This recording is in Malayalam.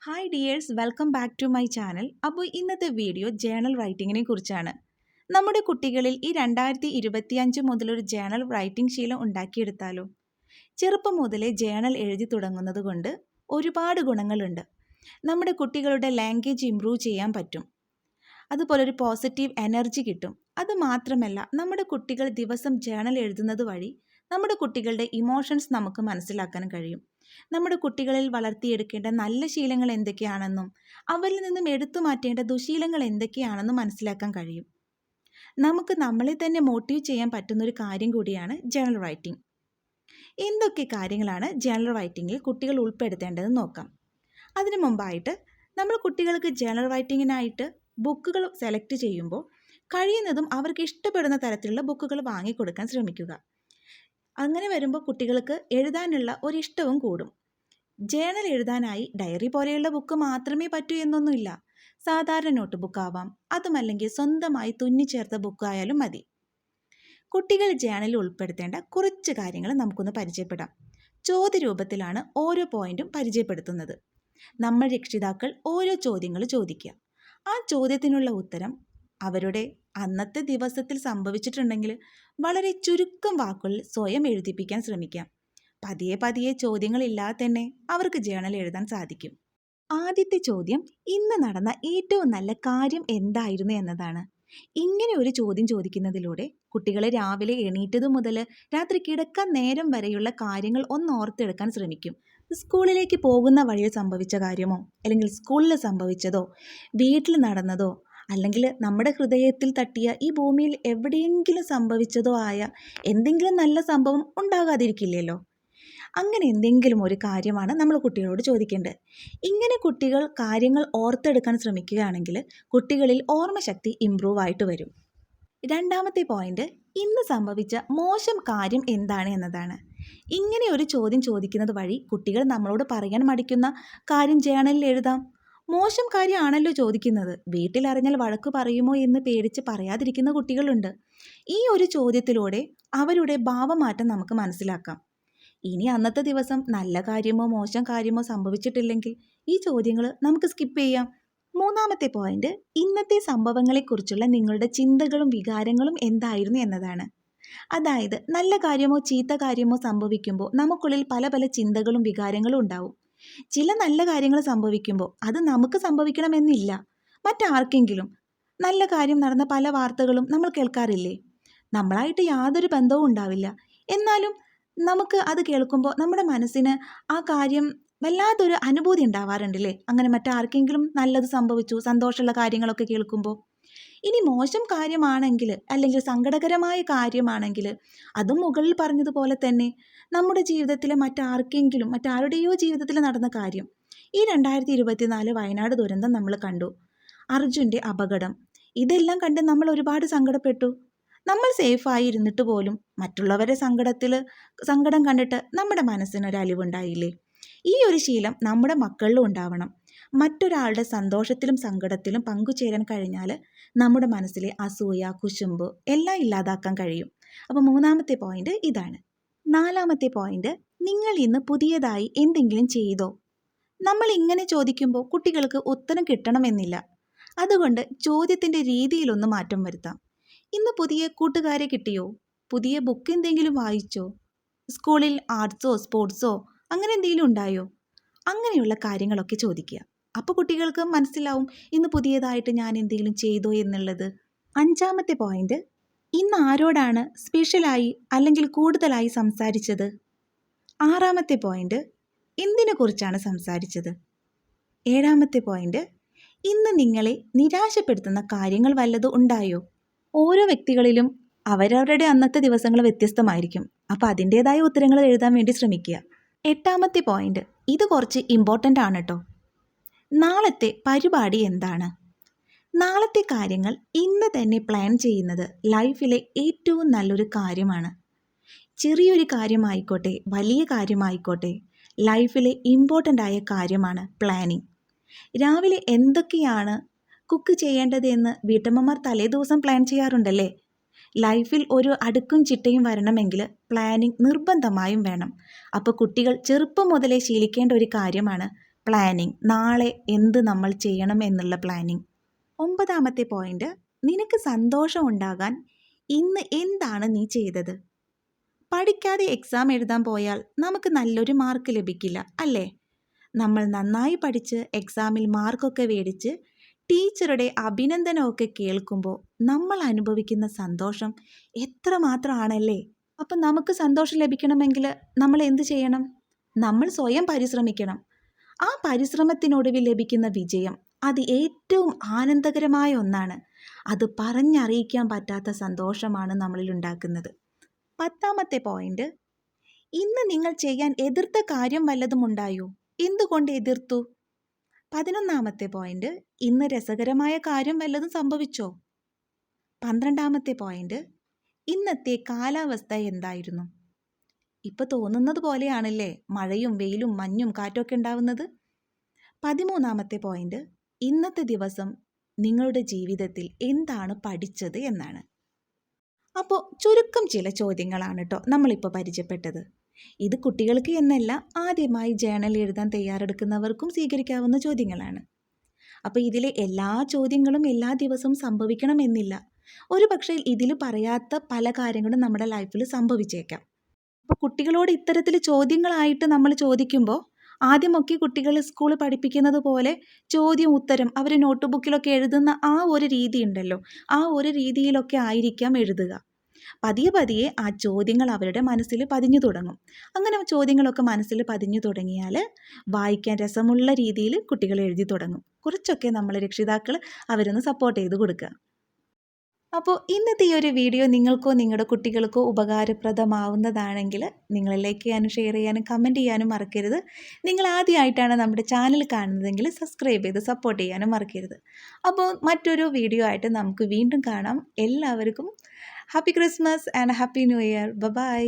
Hi dears, welcome back to my channel. അപ്പോൾ ഇന്നത്തെ വീഡിയോ ജേണൽ റൈറ്റിങ്ങിനെ കുറിച്ചാണ്. നമ്മുടെ കുട്ടികളിൽ ഈ 2025 മുതലൊരു ജേണൽ റൈറ്റിംഗ് ശീലം ഉണ്ടാക്കിയെടുത്താലോ? ചെറുപ്പം മുതലേ ജേണൽ എഴുതി തുടങ്ങുന്നത് കൊണ്ട് ഒരുപാട് ഗുണങ്ങളുണ്ട്. നമ്മുടെ കുട്ടികളുടെ ലാംഗ്വേജ് ഇംപ്രൂവ് ചെയ്യാൻ പറ്റും. അതുപോലെ ഒരു പോസിറ്റീവ് എനർജി കിട്ടും. അത് മാത്രമല്ല, നമ്മുടെ കുട്ടികൾ ദിവസം ജേണൽ എഴുതുന്നത് വഴി നമ്മുടെ കുട്ടികളുടെ ഇമോഷൻസ് നമുക്ക് മനസ്സിലാക്കാൻ കഴിയും. നമ്മുടെ കുട്ടികളിൽ വളർത്തിയെടുക്കേണ്ട നല്ല ശീലങ്ങൾ എന്തൊക്കെയാണെന്നും അവരിൽ നിന്നും എടുത്തു മാറ്റേണ്ട ദുശീലങ്ങൾ എന്തൊക്കെയാണെന്നും മനസ്സിലാക്കാൻ കഴിയും. നമുക്ക് നമ്മളെ തന്നെ മോട്ടീവ് ചെയ്യാൻ പറ്റുന്നൊരു കാര്യം കൂടിയാണ് ജേണൽ റൈറ്റിംഗ്. എന്തൊക്കെ കാര്യങ്ങളാണ് ജേണൽ റൈറ്റിങ്ങിൽ കുട്ടികൾ ഉൾപ്പെടുത്തേണ്ടതെന്ന് നോക്കാം. അതിനു മുമ്പായിട്ട് നമ്മൾ കുട്ടികൾക്ക് ജേണൽ റൈറ്റിങ്ങിനായിട്ട് ബുക്കുകൾ സെലക്ട് ചെയ്യുമ്പോൾ കഴിയുന്നതും അവർക്ക് ഇഷ്ടപ്പെടുന്ന തരത്തിലുള്ള ബുക്കുകൾ വാങ്ങിക്കൊടുക്കാൻ ശ്രമിക്കുക. അങ്ങനെ വരുമ്പോൾ കുട്ടികൾക്ക് എഴുതാനുള്ള ഒരിഷ്ടവും കൂടും. ജേണൽ എഴുതാനായി ഡയറി പോലെയുള്ള ബുക്ക് മാത്രമേ പറ്റൂ എന്നൊന്നുമില്ല. സാധാരണ നോട്ട് ബുക്ക് ആവാം, അതുമല്ലെങ്കിൽ സ്വന്തമായി തുന്നിച്ചേർത്ത ബുക്ക് ആയാലും മതി. കുട്ടികൾ ജേണലിൽ ഉൾപ്പെടുത്തേണ്ട കുറച്ച് കാര്യങ്ങൾ നമുക്കൊന്ന് പരിചയപ്പെടാം. ചോദ്യരൂപത്തിലാണ് ഓരോ പോയിന്റും പരിചയപ്പെടുത്തുന്നത്. നമ്മൾ രക്ഷിതാക്കൾ ഓരോ ചോദ്യങ്ങൾ ചോദിക്കുക. ആ ചോദ്യത്തിനുള്ള ഉത്തരം അവരുടെ അന്നത്തെ ദിവസത്തിൽ സംഭവിച്ചിട്ടുണ്ടെങ്കിൽ വളരെ ചുരുക്കം വാക്കുകളിൽ സ്വയം എഴുതിപ്പിക്കാൻ ശ്രമിക്കാം. പതിയെ പതിയെ ചോദ്യങ്ങളില്ലാതെ തന്നെ അവർക്ക് ജേണൽ എഴുതാൻ സാധിക്കും. ആദ്യത്തെ ചോദ്യം ഇന്ന് നടന്ന ഏറ്റവും നല്ല കാര്യം എന്തായിരുന്നു എന്നതാണ്. ഇങ്ങനെ ഒരു ചോദ്യം ചോദിക്കുന്നതിലൂടെ കുട്ടികളെ രാവിലെ എണീറ്റതു മുതൽ രാത്രി കിടക്കാൻ നേരം വരെയുള്ള കാര്യങ്ങൾ ഒന്ന് ഓർത്തെടുക്കാൻ ശ്രമിക്കും. സ്കൂളിലേക്ക് പോകുന്ന വഴിയിൽ സംഭവിച്ച കാര്യമോ, അല്ലെങ്കിൽ സ്കൂളിൽ സംഭവിച്ചതോ, വീട്ടിൽ നടന്നതോ, അല്ലെങ്കിൽ നമ്മുടെ ഹൃദയത്തിൽ തട്ടിയ ഈ ഭൂമിയിൽ എവിടെയെങ്കിലും സംഭവിച്ചതോ ആയ എന്തെങ്കിലും നല്ല സംഭവം ഉണ്ടാകാതിരിക്കില്ലല്ലോ. അങ്ങനെ എന്തെങ്കിലും ഒരു കാര്യമാണ് നമ്മൾ കുട്ടികളോട് ചോദിക്കേണ്ടത്. ഇങ്ങനെ കുട്ടികൾ കാര്യങ്ങൾ ഓർത്തെടുക്കാൻ ശ്രമിക്കുകയാണെങ്കിൽ കുട്ടികളിൽ ഓർമ്മശക്തി ഇംപ്രൂവ് ആയിട്ട് വരും. രണ്ടാമത്തെ പോയിന്റ് ഇന്ന് സംഭവിച്ച മോശം കാര്യം എന്താണ് എന്നതാണ്. ഇങ്ങനെ ഒരു ചോദ്യം ചോദിക്കുന്നത് വഴി കുട്ടികൾ നമ്മളോട് പറയാൻ മടിക്കുന്ന കാര്യം ജേണലിൽ എഴുതാം. മോശം കാര്യമാണല്ലോ ചോദിക്കുന്നത്, വീട്ടിൽ അറിഞ്ഞാൽ വഴക്ക് പറയുമോ എന്ന് പേടിച്ച് പറയാതിരിക്കുന്ന കുട്ടികളുണ്ട്. ഈ ഒരു ചോദ്യത്തിലൂടെ അവരുടെ ഭാവമാറ്റം നമുക്ക് മനസ്സിലാക്കാം. ഇനി അന്നത്തെ ദിവസം നല്ല കാര്യമോ മോശം കാര്യമോ സംഭവിച്ചിട്ടില്ലെങ്കിൽ ഈ ചോദ്യങ്ങൾ നമുക്ക് സ്കിപ്പ് ചെയ്യാം. മൂന്നാമത്തെ പോയിന്റ് ഇന്നത്തെ സംഭവങ്ങളെക്കുറിച്ചുള്ള നിങ്ങളുടെ ചിന്തകളും വികാരങ്ങളും എന്തായിരുന്നു എന്നതാണ്. അതായത് നല്ല കാര്യമോ ചീത്ത കാര്യമോ സംഭവിക്കുമ്പോൾ നമുക്കുള്ളിൽ പല പല ചിന്തകളും വികാരങ്ങളും ഉണ്ടാവും. ചില നല്ല കാര്യങ്ങൾ സംഭവിക്കുമ്പോൾ അത് നമുക്ക് സംഭവിക്കണമെന്നില്ല, മറ്റാർക്കെങ്കിലും. നല്ല കാര്യം നടന്ന പല വാർത്തകളും നമ്മൾ കേൾക്കാറില്ലേ? നമ്മളായിട്ട് യാതൊരു ബന്ധവും ഉണ്ടാവില്ല, എന്നാലും നമുക്ക് അത് കേൾക്കുമ്പോൾ നമ്മുടെ മനസ്സിന് ആ കാര്യം വല്ലാത്തൊരു അനുഭൂതി ഉണ്ടാവാറുണ്ടല്ലേ? അങ്ങനെ മറ്റാർക്കെങ്കിലും നല്ലത് സംഭവിച്ചു, സന്തോഷമുള്ള കാര്യങ്ങളൊക്കെ കേൾക്കുമ്പോൾ. ഇനി മോശം കാര്യമാണെങ്കിൽ, അല്ലെങ്കിൽ സങ്കടകരമായ കാര്യമാണെങ്കിൽ, അതും മുകളിൽ പറഞ്ഞതുപോലെ തന്നെ നമ്മുടെ ജീവിതത്തിലെ മറ്റാരുടെയോ ജീവിതത്തിൽ നടന്ന കാര്യം. ഈ 2024 വയനാട് ദുരന്തം നമ്മൾ കണ്ടു. അർജുൻ്റെ അപകടം, ഇതെല്ലാം കണ്ട് നമ്മൾ ഒരുപാട് സങ്കടപ്പെട്ടു. നമ്മൾ സേഫായി ഇരുന്നിട്ട് പോലും മറ്റുള്ളവരെ സങ്കടം കണ്ടിട്ട് നമ്മുടെ മനസ്സിനൊരു അലിവുണ്ടായില്ലേ? ഈ ഒരു ശീലം നമ്മുടെ മക്കളിലും ഉണ്ടാവണം. മറ്റൊരാളുടെ സന്തോഷത്തിലും സങ്കടത്തിലും പങ്കുചേരാൻ കഴിഞ്ഞാൽ നമ്മുടെ മനസ്സിലെ അസൂയ, കുശുമ്പ് എല്ലാം ഇല്ലാതാക്കാൻ കഴിയും. അപ്പോൾ മൂന്നാമത്തെ പോയിന്റ് ഇതാണ്. നാലാമത്തെ പോയിന്റ് നിങ്ങൾ ഇന്ന് പുതിയതായി എന്തെങ്കിലും ചെയ്തോ? നമ്മൾ ഇങ്ങനെ ചോദിക്കുമ്പോൾ കുട്ടികൾക്ക് ഉത്തരം കിട്ടണമെന്നില്ല. അതുകൊണ്ട് ചോദ്യത്തിൻ്റെ രീതിയിലൊന്ന് മാറ്റം വരുത്താം. ഇന്ന് പുതിയ കൂട്ടുകാരെ കിട്ടിയോ? പുതിയ ബുക്ക് എന്തെങ്കിലും വായിച്ചോ? സ്കൂളിൽ ആർട്സോ സ്പോർട്സോ അങ്ങനെ എന്തെങ്കിലും ഉണ്ടായോ? അങ്ങനെയുള്ള കാര്യങ്ങളൊക്കെ ചോദിക്കുക. അപ്പോൾ കുട്ടികൾക്ക് മനസ്സിലാവും ഇന്ന് പുതിയതായിട്ട് ഞാൻ എന്തെങ്കിലും ചെയ്തോ എന്നുള്ളത്. അഞ്ചാമത്തെ പോയിന്റ് ഇന്ന് ആരോടാണ് സ്പെഷ്യലായി അല്ലെങ്കിൽ കൂടുതലായി സംസാരിച്ചത്? ആറാമത്തെ പോയിന്റ് എന്തിനെക്കുറിച്ചാണ് സംസാരിച്ചത്? ഏഴാമത്തെ പോയിന്റ് ഇന്ന് നിങ്ങളെ നിരാശപ്പെടുത്തുന്ന കാര്യങ്ങൾ വല്ലതും ഉണ്ടായോ? ഓരോ വ്യക്തികളിലും അവരവരുടെ അന്നത്തെ ദിവസങ്ങൾ വ്യത്യസ്തമായിരിക്കും. അപ്പോൾ അതിൻ്റേതായ ഉത്തരങ്ങൾ എഴുതാൻ വേണ്ടി ശ്രമിക്കുക. എട്ടാമത്തെ പോയിന്റ് ഇത് കുറച്ച് ഇമ്പോർട്ടൻ്റ് ആണ് കേട്ടോ. നാളത്തെ പരിപാടി എന്താണ്? നാളത്തെ കാര്യങ്ങൾ ഇന്ന് തന്നെ പ്ലാൻ ചെയ്യുന്നത് ലൈഫിലെ ഏറ്റവും നല്ലൊരു കാര്യമാണ്. ചെറിയൊരു കാര്യമായിക്കോട്ടെ വലിയ കാര്യമായിക്കോട്ടെ, ലൈഫിലെ ഇമ്പോർട്ടൻ്റ് ആയ കാര്യമാണ് പ്ലാനിങ്. രാവിലെ എന്തൊക്കെയാണ് കുക്ക് ചെയ്യേണ്ടത് എന്ന് വീട്ടമ്മമാർ തലേദിവസം പ്ലാൻ ചെയ്യാറുണ്ടല്ലേ? ലൈഫിൽ ഒരു അടുക്കും ചിട്ടയും വരണമെങ്കിൽ പ്ലാനിങ് നിർബന്ധമായും വേണം. അപ്പോൾ കുട്ടികൾ ചെറുപ്പം മുതലേ ശീലിക്കേണ്ട ഒരു കാര്യമാണ് പ്ലാനിങ്, നാളെ എന്ത് നമ്മൾ ചെയ്യണം എന്നുള്ള പ്ലാനിങ്. 9ാമത്തെ പോയിന്റ്, നിനക്ക് സന്തോഷം ഉണ്ടാകാൻ ഇന്ന് എന്താണ് നീ ചെയ്തത്? പഠിക്കാതെ എക്സാം എഴുതാൻ പോയാൽ നമുക്ക് നല്ലൊരു മാർക്ക് ലഭിക്കില്ല, അല്ലേ? നമ്മൾ നന്നായി പഠിച്ച് എക്സാമിൽ മാർക്കൊക്കെ മേടിച്ച് ടീച്ചറുടെ അഭിനന്ദനമൊക്കെ കേൾക്കുമ്പോൾ നമ്മൾ അനുഭവിക്കുന്ന സന്തോഷം എത്രമാത്രമാണല്ലേ? അപ്പം നമുക്ക് സന്തോഷം ലഭിക്കണമെങ്കിൽ നമ്മൾ എന്ത് ചെയ്യണം? നമ്മൾ സ്വയം പരിശ്രമിക്കണം. ആ പരിശ്രമത്തിനൊടുവിൽ ലഭിക്കുന്ന വിജയം അത് ഏറ്റവും ആനന്ദകരമായ ഒന്നാണ്. അത് പറഞ്ഞറിയിക്കാൻ പറ്റാത്ത സന്തോഷമാണ് നമ്മളിൽ ഉണ്ടാക്കുന്നത്. 10ാമത്തെ പോയിന്റ്, ഇന്ന് നിങ്ങൾ ചെയ്യാൻ എതിർത്ത കാര്യം വല്ലതും ഉണ്ടായോ? എന്തുകൊണ്ട് എതിർത്തു? 11ാമത്തെ പോയിന്റ്, ഇന്ന് രസകരമായ കാര്യം വല്ലതും സംഭവിച്ചോ? 12ാമത്തെ പോയിന്റ്, ഇന്നത്തെ കാലാവസ്ഥ എന്തായിരുന്നു? ഇപ്പൊ തോന്നുന്നത് പോലെയാണല്ലേ മഴയും വെയിലും മഞ്ഞും കാറ്റൊക്കെ ഉണ്ടാവുന്നത്? 13ാമത്തെ പോയിന്റ്, ഇന്നത്തെ ദിവസം നിങ്ങളുടെ ജീവിതത്തിൽ എന്താണ് പഠിച്ചത് എന്നാണ്. അപ്പോൾ ചുരുക്കം ചില ചോദ്യങ്ങളാണ് കേട്ടോ നമ്മളിപ്പോൾ പരിചയപ്പെട്ടത്. ഇത് കുട്ടികൾക്ക് എന്നല്ല, ആദ്യമായി ജേണൽ എഴുതാൻ തയ്യാറെടുക്കുന്നവർക്കും സ്വീകരിക്കാവുന്ന ചോദ്യങ്ങളാണ്. അപ്പോൾ ഇതിലെ എല്ലാ ചോദ്യങ്ങളും എല്ലാ ദിവസവും സംഭവിക്കണമെന്നില്ല. ഒരു പക്ഷേ ഇതിൽ പറയാത്ത പല കാര്യങ്ങളും നമ്മുടെ ലൈഫിൽ സംഭവിച്ചേക്കാം. അപ്പോൾ കുട്ടികളോട് ഇത്തരത്തിൽ ചോദ്യങ്ങളായിട്ട് നമ്മൾ ചോദിക്കുമ്പോൾ ആദ്യമൊക്കെ കുട്ടികൾ സ്കൂൾ പഠിപ്പിക്കുന്നത് പോലെ ചോദ്യം ഉത്തരം അവർ നോട്ട് ബുക്കിലൊക്കെ എഴുതുന്ന ആ ഒരു രീതി ഉണ്ടല്ലോ, ആ ഒരു രീതിയിലൊക്കെ ആയിരിക്കാം എഴുതുക. പതിയെ പതിയെ ആ ചോദ്യങ്ങൾ അവരുടെ മനസ്സിൽ പതിഞ്ഞു തുടങ്ങും. അങ്ങനെ ചോദ്യങ്ങളൊക്കെ മനസ്സിൽ പതിഞ്ഞു തുടങ്ങിയാൽ വായിക്കാൻ രസമുള്ള രീതിയിൽ കുട്ടികൾ എഴുതി തുടങ്ങും. കുറച്ചൊക്കെ നമ്മൾ രക്ഷിതാക്കൾ അവരൊന്ന് സപ്പോർട്ട് ചെയ്ത് കൊടുക്കുക. അപ്പോൾ ഇന്നത്തെ ഈ ഒരു വീഡിയോ നിങ്ങൾക്കോ നിങ്ങളുടെ കുട്ടികൾക്കോ ഉപകാരപ്രദമാവുന്നതാണെങ്കിൽ നിങ്ങൾ ലൈക്ക് ചെയ്യാനും ഷെയർ ചെയ്യാനും കമൻറ്റ് ചെയ്യാനും മറക്കരുത്. നിങ്ങൾ ആദ്യമായിട്ടാണ് നമ്മുടെ ചാനൽ കാണുന്നതെങ്കിൽ സബ്സ്ക്രൈബ് ചെയ്ത് സപ്പോർട്ട് ചെയ്യാനും മറക്കരുത്. അപ്പോൾ മറ്റൊരു വീഡിയോ ആയിട്ട് നമുക്ക് വീണ്ടും കാണാം. എല്ലാവർക്കും happy Christmas and happy new year. By.